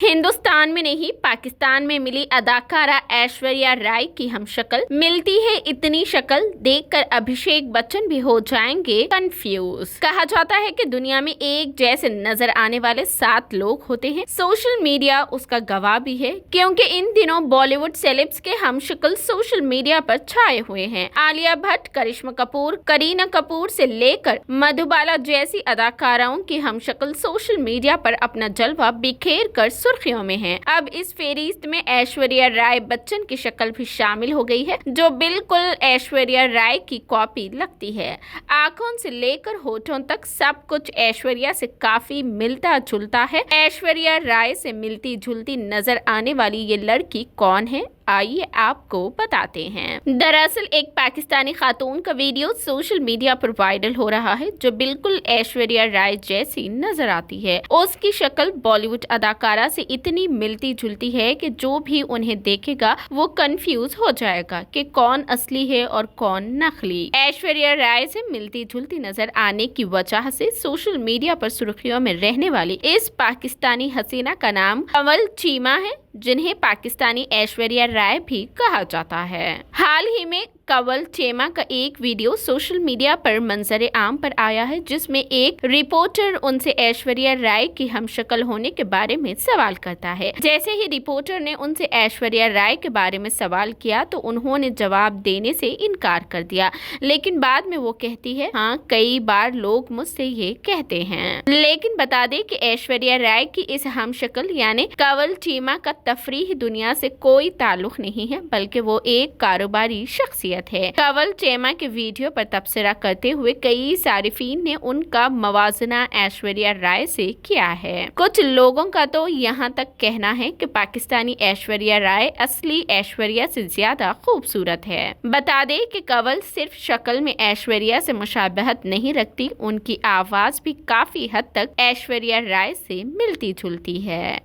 हिंदुस्तान में नहीं पाकिस्तान में मिली अदाकारा ऐश्वर्या राय की हमशक्ल। मिलती है इतनी शक्ल देखकर अभिषेक बच्चन भी हो जाएंगे कंफ्यूज। कहा जाता है कि दुनिया में एक जैसे नजर आने वाले 7 लोग होते हैं। सोशल मीडिया उसका गवाह भी है, क्योंकि इन दिनों बॉलीवुड सेलेब्स के हमशक्ल सोशल मीडिया पर छाए हुए हैं। आलिया भट्ट, करिश्मा कपूर, करीना कपूर से लेकर मधुबाला जैसी अदाकाराओं की हमशक्ल सोशल मीडिया पर अपना जलवा बिखेर कर सुर्खियों में है। अब इस फेरिस्त में ऐश्वर्या राय बच्चन की शक्ल भी शामिल हो गई है, जो बिल्कुल ऐश्वर्या राय की कॉपी लगती है। आंखों से लेकर होठों तक सब कुछ ऐश्वर्या से काफी मिलता जुलता है। ऐश्वर्या राय से मिलती जुलती नजर आने वाली ये लड़की कौन है, आइए आपको बताते हैं। दरअसल एक पाकिस्तानी खातून का वीडियो सोशल मीडिया पर वायरल हो रहा है, जो बिल्कुल ऐश्वर्या राय जैसी नजर आती है। उसकी शक्ल बॉलीवुड अदाकारा से इतनी मिलती जुलती है कि जो भी उन्हें देखेगा वो कंफ्यूज हो जाएगा कि कौन असली है और कौन नकली। ऐश्वर्या राय से मिलती जुलती नजर आने की वजह से सोशल मीडिया पर सुर्खियों में रहने वाली इस पाकिस्तानी हसीना का नाम कंवल चीमा है, जिन्हें पाकिस्तानी ऐश्वर्या राय भी कहा जाता है। हाल ही में कंवल चीमा का एक वीडियो सोशल मीडिया पर मंजर आम पर आया है, जिसमें एक रिपोर्टर उनसे ऐश्वर्या राय की हमशक्ल होने के बारे में सवाल करता है। जैसे ही रिपोर्टर ने उनसे ऐश्वर्या राय के बारे में सवाल किया तो उन्होंने जवाब देने से इनकार कर दिया, लेकिन बाद में वो कहती है, हाँ कई बार लोग मुझसे ये कहते हैं। लेकिन बता दें कि ऐश्वर्या राय की इस हमशक्ल यानी कंवल चीमा का तफरीह दुनिया से कोई ताल्लुक नहीं है, बल्कि वो एक कारोबारी शख्सियत है। कंवल चीमा के वीडियो पर तबसरा करते हुए कई सारिफीन ने उनका मवाजना ऐश्वर्या राय से किया है। कुछ लोगों का तो यहाँ तक कहना है कि पाकिस्तानी ऐश्वर्या राय असली ऐश्वर्या से ज्यादा खूबसूरत है। बता दें कि कंवल सिर्फ शक्ल में ऐश्वर्या से मुशाबहत नहीं रखती, उनकी आवाज भी काफी हद तक ऐश्वर्या राय से मिलती जुलती है।